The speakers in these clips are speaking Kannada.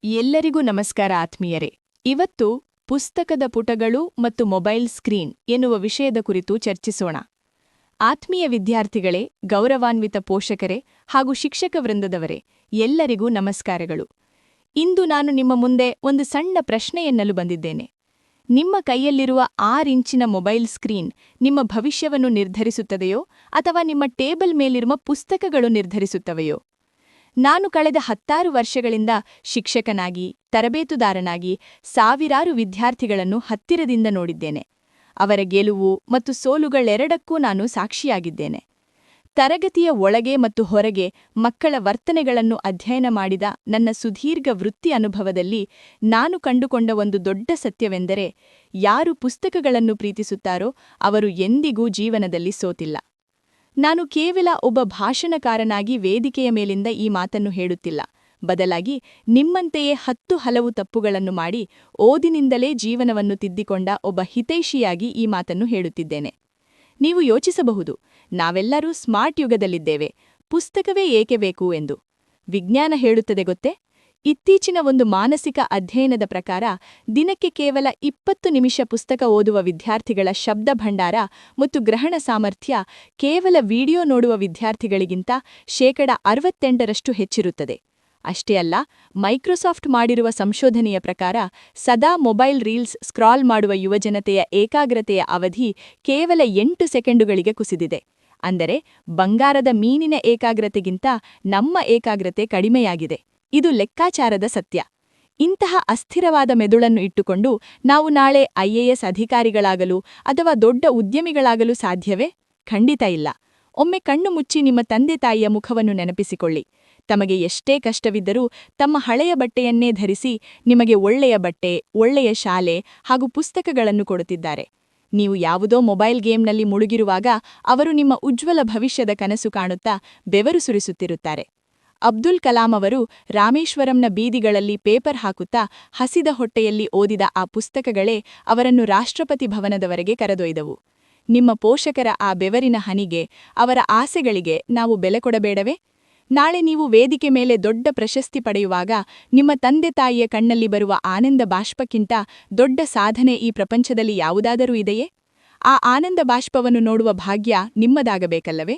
ಎಲ್ಲರಿಗೂ ನಮಸ್ಕಾರ ಆತ್ಮೀಯರೇ. ಇವತ್ತು ಪುಸ್ತಕದ ಪುಟಗಳು ಮತ್ತು ಮೊಬೈಲ್ ಸ್ಕ್ರೀನ್ ಎನ್ನುವ ವಿಷಯದ ಕುರಿತು ಚರ್ಚಿಸೋಣ. ಆತ್ಮೀಯ ವಿದ್ಯಾರ್ಥಿಗಳೇ, ಗೌರವಾನ್ವಿತ ಪೋಷಕರೇ ಹಾಗೂ ಶಿಕ್ಷಕ ವೃಂದದವರೇ, ಎಲ್ಲರಿಗೂ ನಮಸ್ಕಾರಗಳು. ಇಂದು ನಾನು ನಿಮ್ಮ ಮುಂದೆ ಒಂದು ಸಣ್ಣ ಪ್ರಶ್ನೆಯೆನ್ನಲು ಬಂದಿದ್ದೇನೆ. ನಿಮ್ಮ ಕೈಯಲ್ಲಿರುವ 6 ಇಂಚಿನ ಮೊಬೈಲ್ ಸ್ಕ್ರೀನ್ ನಿಮ್ಮ ಭವಿಷ್ಯವನ್ನು ನಿರ್ಧರಿಸುತ್ತದೆಯೋ ಅಥವಾ ನಿಮ್ಮ ಟೇಬಲ್ ಮೇಲಿರುವ ಪುಸ್ತಕಗಳು ನಿರ್ಧರಿಸುತ್ತವೆಯೋ? ನಾನು ಕಳೆದ 16 ವರ್ಷಗಳಿಂದ ಶಿಕ್ಷಕನಾಗಿ, ತರಬೇತುದಾರನಾಗಿ ಸಾವಿರಾರು ವಿದ್ಯಾರ್ಥಿಗಳನ್ನು ಹತ್ತಿರದಿಂದ ನೋಡಿದ್ದೇನೆ. ಅವರ ಗೆಲುವು ಮತ್ತು ಸೋಲುಗಳೆರಡಕ್ಕೂ ನಾನು ಸಾಕ್ಷಿಯಾಗಿದ್ದೇನೆ. ತರಗತಿಯ ಒಳಗೆ ಮತ್ತು ಹೊರಗೆ ಮಕ್ಕಳ ವರ್ತನೆಗಳನ್ನು ಅಧ್ಯಯನ ಮಾಡಿದ ನನ್ನ ಸುದೀರ್ಘ ವೃತ್ತಿ ಅನುಭವದಲ್ಲಿ ನಾನು ಕಂಡುಕೊಂಡ ಒಂದು ದೊಡ್ಡ ಸತ್ಯವೆಂದರೆ, ಯಾರು ಪುಸ್ತಕಗಳನ್ನು ಪ್ರೀತಿಸುತ್ತಾರೋ ಅವರು ಎಂದಿಗೂ ಜೀವನದಲ್ಲಿ ಸೋತಿಲ್ಲ. ನಾನು ಕೇವಲ ಒಬ್ಬ ಭಾಷಣಕಾರನಾಗಿ ವೇದಿಕೆಯ ಮೇಲಿಂದ ಈ ಮಾತನ್ನು ಹೇಳುತ್ತಿಲ್ಲ. ಬದಲಾಗಿ ನಿಮ್ಮಂತೆಯೇ 10 ಹಲವು ತಪ್ಪುಗಳನ್ನು ಮಾಡಿ ಓದಿನಿಂದಲೇ ಜೀವನವನ್ನು ತಿದ್ದಿಕೊಂಡ ಒಬ್ಬ ಹಿತೈಷಿಯಾಗಿ ಈ ಮಾತನ್ನು ಹೇಳುತ್ತಿದ್ದೇನೆ. ನೀವು ಯೋಚಿಸಬಹುದು, ನಾವೆಲ್ಲರೂ ಸ್ಮಾರ್ಟ್ ಯುಗದಲ್ಲಿದ್ದೇವೆ, ಪುಸ್ತಕವೇ ಏಕೆ ಬೇಕು ಎಂದು. ವಿಜ್ಞಾನ ಹೇಳುತ್ತದೆ ಗೊತ್ತೇ? ಇತ್ತೀಚಿನ ಒಂದು ಮಾನಸಿಕ ಅಧ್ಯಯನದ ಪ್ರಕಾರ ದಿನಕ್ಕೆ ಕೇವಲ 20 ನಿಮಿಷ ಪುಸ್ತಕ ಓದುವ ವಿದ್ಯಾರ್ಥಿಗಳ ಶಬ್ದ ಭಂಡಾರ ಮತ್ತು ಗ್ರಹಣ ಸಾಮರ್ಥ್ಯ ಕೇವಲ ವಿಡಿಯೋ ನೋಡುವ ವಿದ್ಯಾರ್ಥಿಗಳಿಗಿಂತ 68% ಹೆಚ್ಚಿರುತ್ತದೆ. ಅಷ್ಟೇ ಅಲ್ಲ, ಮೈಕ್ರೋಸಾಫ್ಟ್ ಮಾಡಿರುವ ಸಂಶೋಧನೆಯ ಪ್ರಕಾರ ಸದಾ ಮೊಬೈಲ್ ರೀಲ್ಸ್ ಸ್ಕ್ರಾಲ್ ಮಾಡುವ ಯುವಜನತೆಯ ಏಕಾಗ್ರತೆಯ ಅವಧಿ ಕೇವಲ 8 ಸೆಕೆಂಡುಗಳಿಗೆ ಕುಸಿದಿದೆ. ಅಂದರೆ ಬಂಗಾರದ ಮೀನಿನ ಏಕಾಗ್ರತೆಗಿಂತ ನಮ್ಮ ಏಕಾಗ್ರತೆ ಕಡಿಮೆಯಾಗಿದೆ. ಇದು ಲೆಕ್ಕಾಚಾರದ ಸತ್ಯ. ಇಂತಹ ಅಸ್ಥಿರವಾದ ಮೆದುಳನ್ನು ಇಟ್ಟುಕೊಂಡು ನಾವು ನಾಳೆ IAS ಅಧಿಕಾರಿಗಳಾಗಲು ಅಥವಾ ದೊಡ್ಡ ಉದ್ಯಮಿಗಳಾಗಲು ಸಾಧ್ಯವೇ? ಖಂಡಿತ ಇಲ್ಲ. ಒಮ್ಮೆ ಕಣ್ಣು ಮುಚ್ಚಿ ನಿಮ್ಮ ತಂದೆ ತಾಯಿಯ ಮುಖವನ್ನು ನೆನಪಿಸಿಕೊಳ್ಳಿ. ತಮಗೆ ಎಷ್ಟೇ ಕಷ್ಟವಿದ್ದರೂ ತಮ್ಮ ಹಳೆಯ ಬಟ್ಟೆಯನ್ನೇ ಧರಿಸಿ ನಿಮಗೆ ಒಳ್ಳೆಯ ಬಟ್ಟೆ, ಒಳ್ಳೆಯ ಶಾಲೆ ಹಾಗೂ ಪುಸ್ತಕಗಳನ್ನು ಕೊಡುತ್ತಿದ್ದಾರೆ. ನೀವು ಯಾವುದೋ ಮೊಬೈಲ್ ಗೇಮ್ನಲ್ಲಿ ಮುಳುಗಿರುವಾಗ ಅವರು ನಿಮ್ಮ ಉಜ್ವಲ ಭವಿಷ್ಯದ ಕನಸು ಕಾಣುತ್ತಾ ಬೆವರು ಸುರಿಸುತ್ತಿರುತ್ತಾರೆ. ಅಬ್ದುಲ್ ಕಲಾಂ ಅವರು ರಾಮೇಶ್ವರಂನ ಬೀದಿಗಳಲ್ಲಿ ಪೇಪರ್ ಹಾಕುತ್ತಾ ಹಸಿದ ಹೊಟ್ಟೆಯಲ್ಲಿ ಓದಿದ ಆ ಪುಸ್ತಕಗಳೇ ಅವರನ್ನು ರಾಷ್ಟ್ರಪತಿ ಭವನದವರೆಗೆ ಕರೆದೊಯ್ದವು. ನಿಮ್ಮ ಪೋಷಕರ ಆ ಬೆವರಿನ ಹನಿಗೆ, ಅವರ ಆಸೆಗಳಿಗೆ ನಾವು ಬೆಲೆ ಕೊಡಬೇಡವೇ? ನಾಳೆ ನೀವು ವೇದಿಕೆ ಮೇಲೆ ದೊಡ್ಡ ಪ್ರಶಸ್ತಿ ಪಡೆಯುವಾಗ ನಿಮ್ಮ ತಂದೆ ತಾಯಿಯ ಕಣ್ಣಲ್ಲಿ ಬರುವ ಆನಂದ ಬಾಷ್ಪಕ್ಕಿಂತ ದೊಡ್ಡ ಸಾಧನೆ ಈ ಪ್ರಪಂಚದಲ್ಲಿ ಯಾವುದಾದರೂ ಇದೆಯೇ? ಆ ಆನಂದ ಬಾಷ್ಪವನ್ನು ನೋಡುವ ಭಾಗ್ಯ ನಿಮ್ಮದಾಗಬೇಕಲ್ಲವೇ?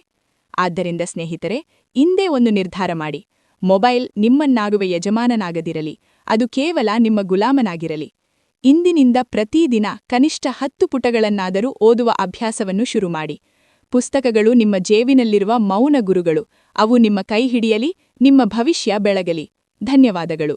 ಆದ್ದರಿಂದ ಸ್ನೇಹಿತರೆ, ಇಂದೇ ಒಂದು ನಿರ್ಧಾರ ಮಾಡಿ. ಮೊಬೈಲ್ ನಿಮ್ಮನ್ನಾಗುವ ಯಜಮಾನನಾಗದಿರಲಿ, ಅದು ಕೇವಲ ನಿಮ್ಮ ಗುಲಾಮನಾಗಿರಲಿ. ಇಂದಿನಿಂದ ಪ್ರತಿದಿನ ಕನಿಷ್ಠ 10 ಪುಟಗಳನ್ನಾದರೂ ಓದುವ ಅಭ್ಯಾಸವನ್ನು ಶುರುಮಾಡಿ. ಪುಸ್ತಕಗಳು ನಿಮ್ಮ ಜೇಬಿನಲ್ಲಿರುವ ಮೌನ ಗುರುಗಳು. ಅವು ನಿಮ್ಮ ಕೈ ಹಿಡಿಯಲಿ, ನಿಮ್ಮ ಭವಿಷ್ಯ ಬೆಳಗಲಿ. ಧನ್ಯವಾದಗಳು.